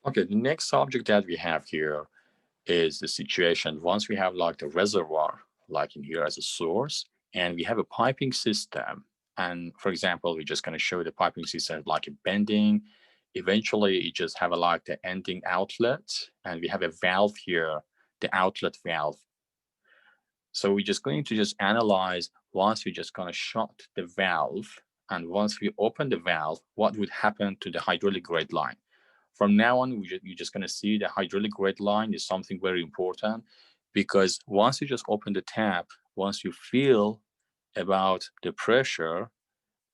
Okay, the next subject that we have here is the situation once we have like the reservoir, like in here as a source, and we have a piping system. And for example, we're just going to show the piping system like a bending. Eventually, you just have a like the ending outlet, and we have a valve here, the outlet valve. So we're just going to just analyze once we're just going to shut the valve, and once we open the valve, what would happen to the hydraulic grade line. From now on, you're just going to see the hydraulic grade line is something very important, because once you just open the tap, once you feel about the pressure,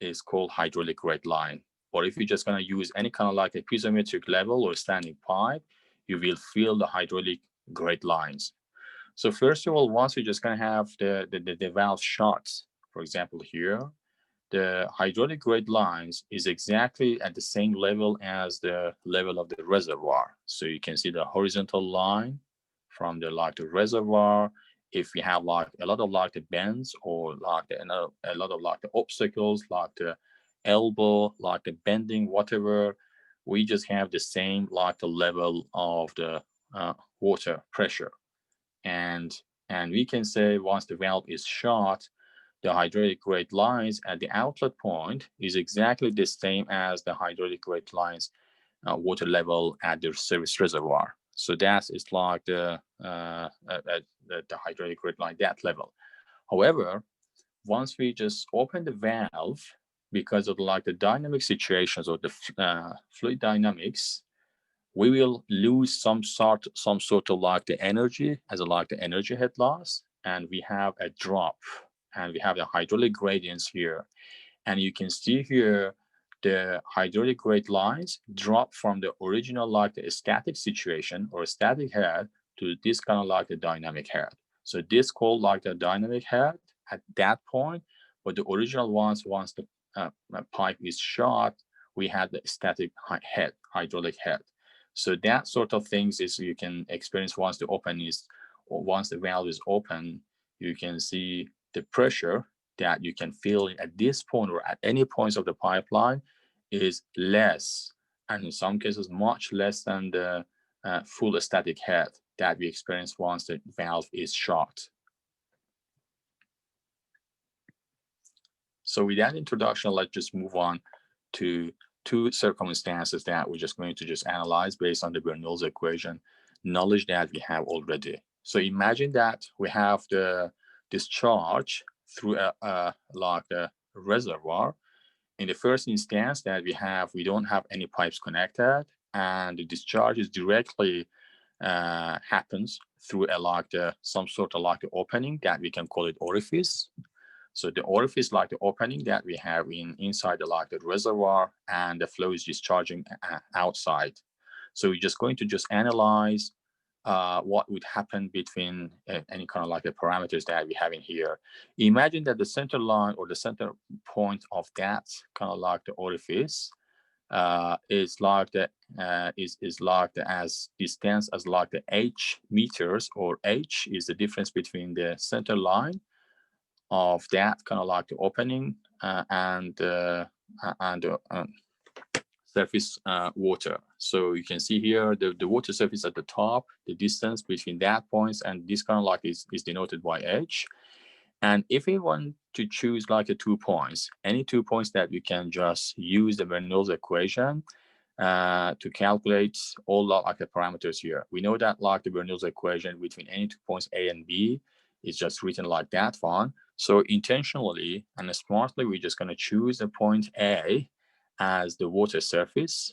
is called hydraulic grade line. Or if you're just going to use any kind of like a piezometric level or standing pipe, you will feel the hydraulic grade lines. So first of all, once you're just going to have the valve shut, for example, here, the hydraulic grade lines is exactly at the same level as the level of the reservoir. So you can see the horizontal line from the like the reservoir. If we have like a lot of like the bends or like a lot of like the obstacles, like the elbow, like the bending, whatever, we just have the same like the level of the water pressure. And and we can say once the valve is shut, the hydraulic grade lines at the outlet point is exactly the same as the hydraulic grade lines water level at the service reservoir. So that is like the hydraulic grade line, that level. However, once we just open the valve, because of like the dynamic situations or the fluid dynamics, we will lose some sort of like the energy as a like the energy head loss, and we have a drop, and we have the hydraulic gradients here. And you can see here the hydraulic grade lines drop from the original like the static situation or static head to this kind of like the dynamic head. So this called like the dynamic head at that point, but the original ones, once the pipe is shot, we had the static head, hydraulic head. So that sort of things is you can experience once the open is, or once the valve is open, you can see the pressure that you can feel at this point or at any points of the pipeline is less, and in some cases much less than the full static head that we experience once the valve is shut. So with that introduction, let's just move on to two circumstances that we're just going to just analyze based on the Bernoulli's equation knowledge that we have already. So imagine that we have the discharge through like a reservoir. In the first instance that we don't have any pipes connected, and the discharge is directly happens through a like some sort of like opening that we can call it orifice. So the orifice like the opening that we have inside the like the reservoir, and the flow is discharging outside. So we're just going to just analyze what would happen between any kind of like the parameters that we have in here. Imagine that the center line or the center point of that kind of like the orifice is like the is like the as distance as like the h meters, or h is the difference between the center line of that kind of like the opening and surface water. So you can see here the water surface at the top, the distance between that points and this kind of like is denoted by h. And if we want to choose like a 2 points, any 2 points that we can just use the Bernoulli's equation to calculate all the like the parameters here. We know that like the Bernoulli's equation between any 2 points A and B is just written like that one. So intentionally and smartly, we're just going to choose the point A as the water surface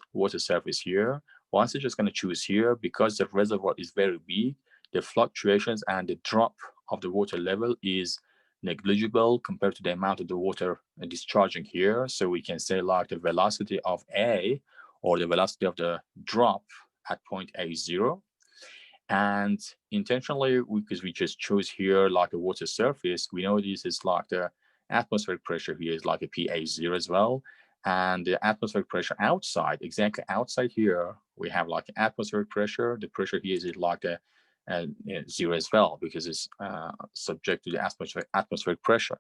here. Once you're just going to choose here, because the reservoir is very big, the fluctuations and the drop of the water level is negligible compared to the amount of the water discharging here. So we can say like the velocity of A, or the velocity of the drop at point A is 0. And intentionally, because we just chose here like a water surface, we know this is like the atmospheric pressure here is like a PA0 as well. And the atmospheric pressure outside, exactly outside here, we have like atmospheric pressure. The pressure here is like a 0 as well, because it's subject to the atmospheric pressure.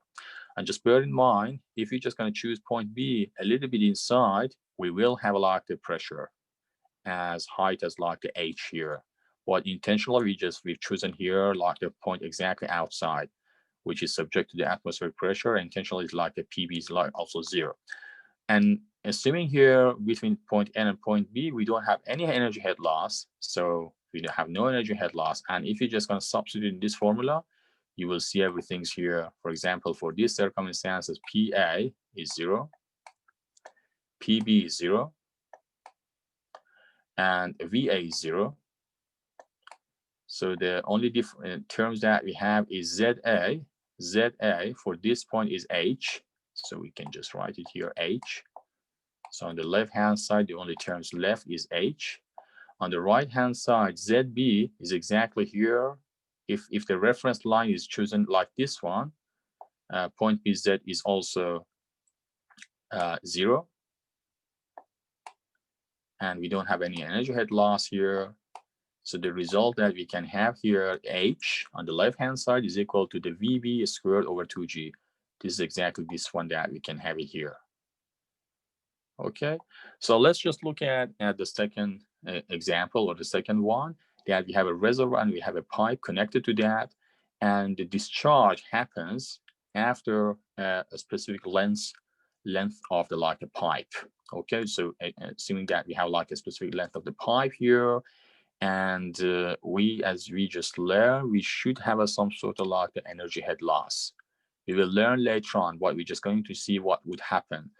And just bear in mind, if you're just going to choose point B a little bit inside, we will have a like the pressure. as height as like the H here. But intentionally, we've chosen here like the point exactly outside, which is subject to the atmospheric pressure. Intentionally, it's like the PB is like also 0. And assuming here between point N and point B, we don't have any energy head loss. So we have no energy head loss. And if you're just going to substitute in this formula, you will see everything's here. For example, for these circumstances, PA is 0, PB is 0, and VA is 0. So the only different terms that we have is ZA. ZA for this point is H. So we can just write it here, H. So on the left-hand side, the only terms left is H. On the right-hand side, ZB is exactly here. If the reference line is chosen like this one, point BZ is also 0. And we don't have any energy head loss here. So the result that we can have here, H on the left-hand side is equal to the VB squared over 2G. This is exactly this one that we can have it here. Okay, so let's just look at the second example, or the second one, that we have a reservoir and we have a pipe connected to that, and the discharge happens after a specific length of the like a pipe. Okay, so assuming that we have like a specific length of the pipe here, and as we just learned, we should have some sort of like the energy head loss. We will learn later on, but we're just going to see what would happen.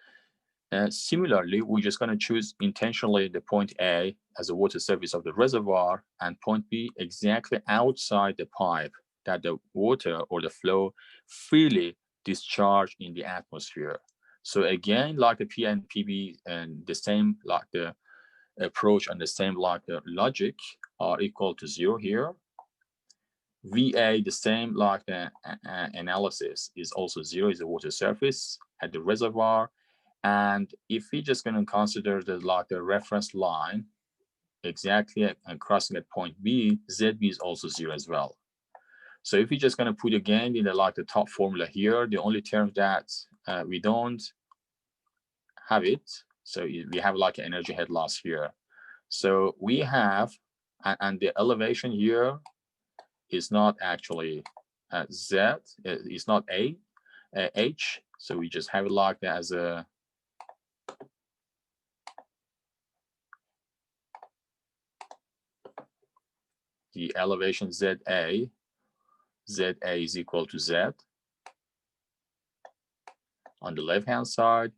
Similarly, we're just going to choose intentionally the point A as a water surface of the reservoir, and point B exactly outside the pipe, that the water or the flow freely discharge in the atmosphere. So again, like the P and PB, and the same like the approach and the same like the logic are equal to 0 here. VA, the same like the analysis, is also 0, is a water surface at the reservoir. And if we're just going to consider the reference line exactly and crossing at point B, ZB is also 0 as well. So if we're just going to put again in the top formula here, the only term that we don't have it, so we have like an energy head loss here. So we have, and the elevation here is not actually Z, it's not H. So we just have it like that as a the elevation ZA is equal to Z. On the left-hand side,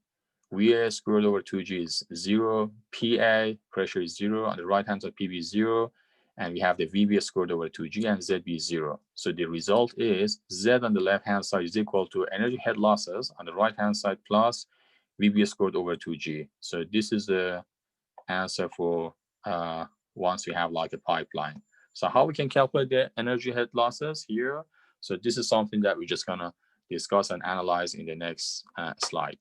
VA squared over 2G is 0, PA, pressure is 0, on the right-hand side, PB is 0, and we have the VB squared over 2G and ZB is 0. So the result is Z on the left-hand side is equal to energy head losses on the right-hand side plus VB squared over 2G. So this is the answer for once we have like a pipeline. So how we can calculate the energy head losses here? So this is something that we're just gonna discuss and analyze in the next slide.